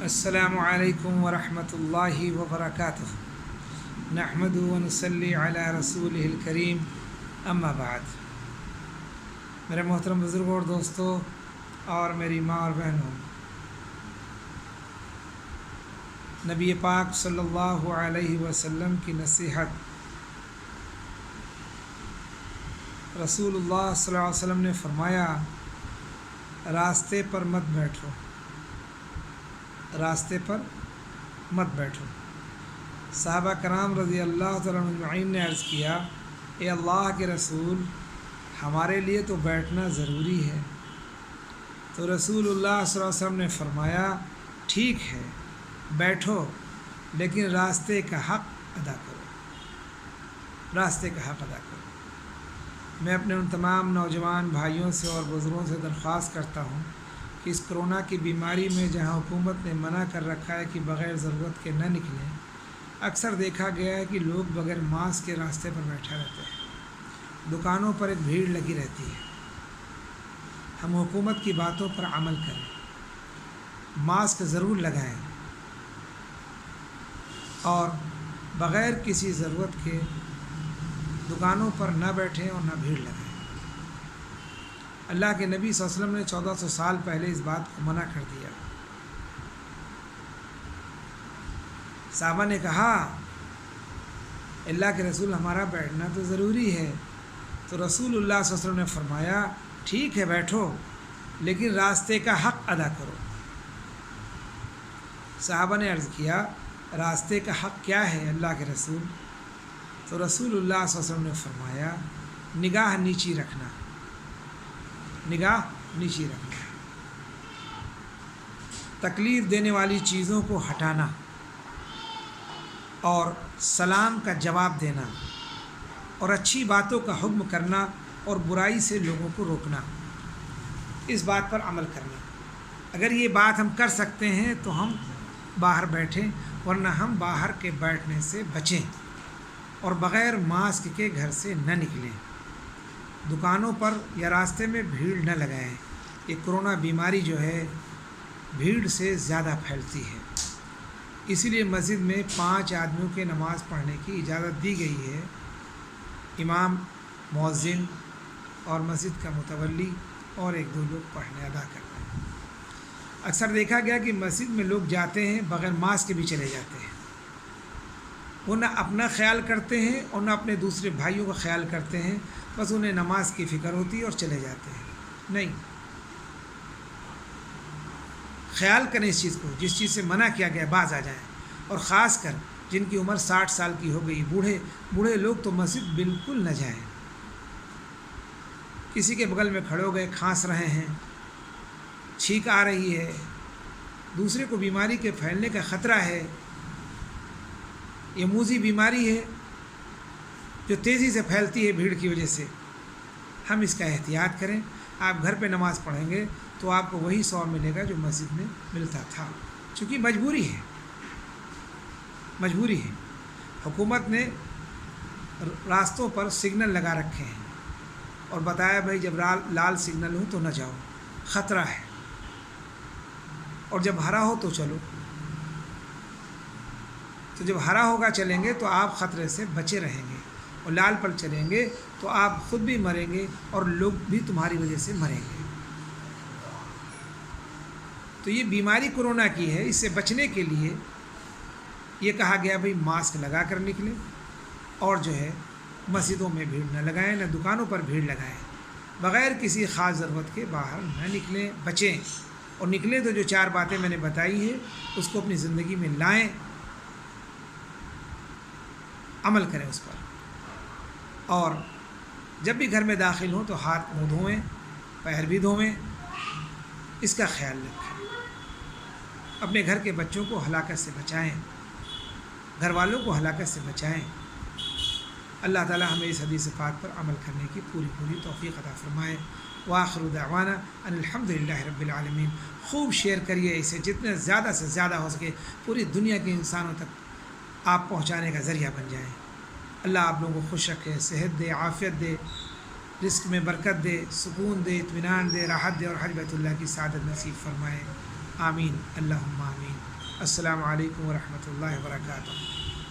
السلام علیکم ورحمۃ اللہ وبرکاتہ نحمد و نصلی علی رسول الکریم اما بعد۔ میرے محترم بزرگوں اور دوستوں اور میری ماں اور بہنوں، نبی پاک صلی اللہ علیہ وسلم کی نصیحت، رسول اللہ صلی اللہ علیہ وسلم نے فرمایا، راستے پر مت بیٹھو، راستے پر مت بیٹھو۔ صحابہ کرام رضی اللہ تعالیٰ عنہ اجمعین نے عرض کیا، اے اللہ کے رسول، ہمارے لیے تو بیٹھنا ضروری ہے۔ تو رسول اللہ صلی اللہ علیہ وسلم نے فرمایا، ٹھیک ہے بیٹھو، لیکن راستے کا حق ادا کرو، راستے کا حق ادا کرو۔ میں اپنے ان تمام نوجوان بھائیوں سے اور بزرگوں سے درخواست کرتا ہوں کہ اس کرونا کی بیماری میں جہاں حکومت نے منع کر رکھا ہے کہ بغیر ضرورت کے نہ نکلیں، اکثر دیکھا گیا ہے کہ لوگ بغیر ماسک کے راستے پر بیٹھے رہتے ہیں، دکانوں پر ایک بھیڑ لگی رہتی ہے۔ ہم حکومت کی باتوں پر عمل کریں، ماسک ضرور لگائیں اور بغیر کسی ضرورت کے دکانوں پر نہ بیٹھیں اور نہ بھیڑ لگائیں۔ اللہ کے نبی صلی اللہ علیہ وسلم نے 1400 سال پہلے اس بات کو منع کر دیا۔ صحابہ نے کہا، اللہ کے رسول، ہمارا بیٹھنا تو ضروری ہے۔ تو رسول اللہ صلی اللہ علیہ وسلم نے فرمایا، ٹھیک ہے بیٹھو، لیکن راستے کا حق ادا کرو۔ صحابہ نے عرض کیا، راستے کا حق کیا ہے اللہ کے رسول؟ تو رسول اللہ صلی اللہ علیہ وسلم نے فرمایا، نگاہ نیچی رکھنا، نگاہ نیچی رکھنا، تکلیف دینے والی چیزوں کو ہٹانا اور سلام کا جواب دینا اور اچھی باتوں کا حکم کرنا اور برائی سے لوگوں کو روکنا، اس بات پر عمل کرنا۔ اگر یہ بات ہم کر سکتے ہیں تو ہم باہر بیٹھیں، ورنہ ہم باہر کے بیٹھنے سے بچیں اور بغیر ماسک کے گھر سے نہ نکلیں۔ دکانوں پر یا راستے میں بھیڑ نہ لگائیں۔ یہ کرونا بیماری جو ہے بھیڑ سے زیادہ پھیلتی ہے، اسی لیے مسجد میں 5 آدمیوں کے نماز پڑھنے کی اجازت دی گئی ہے۔ امام، مؤذن اور مسجد کا متولی اور 1-2 لوگ پڑھنے ادا کرتے ہیں۔ اکثر دیکھا گیا کہ مسجد میں لوگ جاتے ہیں بغیر ماسک کے بھی چلے جاتے ہیں، وہ نہ اپنا خیال کرتے ہیں اور نہ اپنے دوسرے بھائیوں کا خیال کرتے ہیں، بس انہیں نماز کی فکر ہوتی ہے اور چلے جاتے ہیں۔ نہیں، خیال کریں اس چیز کو، جس چیز سے منع کیا گیا باز آ جائیں، اور خاص کر جن کی عمر 60 سال کی ہو گئی، بوڑھے لوگ تو مسجد بالکل نہ جائیں۔ کسی کے بغل میں کھڑے ہو گئے، کھانس رہے ہیں، چھینک آ رہی ہے، دوسرے کو بیماری کے پھیلنے کا خطرہ ہے، یہ موذی بیماری ہے جو تیزی سے پھیلتی ہے بھیڑ کی وجہ سے۔ ہم اس کا احتیاط کریں۔ آپ گھر پہ نماز پڑھیں گے تو آپ کو وہی ثواب ملے گا جو مسجد میں ملتا تھا، چونکہ مجبوری ہے، مجبوری ہے۔ حکومت نے راستوں پر سگنل لگا رکھے ہیں اور بتایا بھائی جب لال سگنل ہو تو نہ جاؤ، خطرہ ہے، اور جب ہرا ہو تو چلو۔ تو جب ہرا ہوگا چلیں گے تو آپ خطرے سے بچے رہیں گے، اور لال پر چلیں گے تو آپ خود بھی مریں گے اور لوگ بھی تمہاری وجہ سے مریں گے۔ تو یہ بیماری کرونا کی ہے، اس سے بچنے کے لیے یہ کہا گیا بھئی ماسک لگا کر نکلیں، اور جو ہے مسجدوں میں بھیڑ نہ لگائیں، نہ دکانوں پر بھیڑ لگائیں، بغیر کسی خاص ضرورت کے باہر نہ نکلیں، بچیں، اور نکلیں تو جو 4 باتیں میں نے بتائی ہیں اس کو اپنی زندگی میں لائیں، عمل کریں اس پر، اور جب بھی گھر میں داخل ہوں تو ہاتھ منہ دھوئیں، پیر بھی دھوئیں، اس کا خیال رکھیں۔ اپنے گھر کے بچوں کو ہلاکت سے بچائیں، گھر والوں کو ہلاکت سے بچائیں۔ اللہ تعالی ہمیں اس حدیث پاک پر عمل کرنے کی پوری توفیق عطا فرمائے۔ وآخر دعوانا ان الحمدللہ رب العالمین۔ خوب شیئر کریے اسے، جتنے زیادہ سے زیادہ ہو سکے پوری دنیا کے انسانوں تک آپ پہنچانے کا ذریعہ بن جائیں۔ اللہ آپ لوگوں کو خوش رکھے، صحت دے، عافیت دے، رزق میں برکت دے، سکون دے، اطمینان دے، راحت دے، اور حج بیت اللہ کی سعادت نصیب فرمائے۔ آمین اللہم آمین۔ السلام علیکم ورحمۃ اللہ وبرکاتہ۔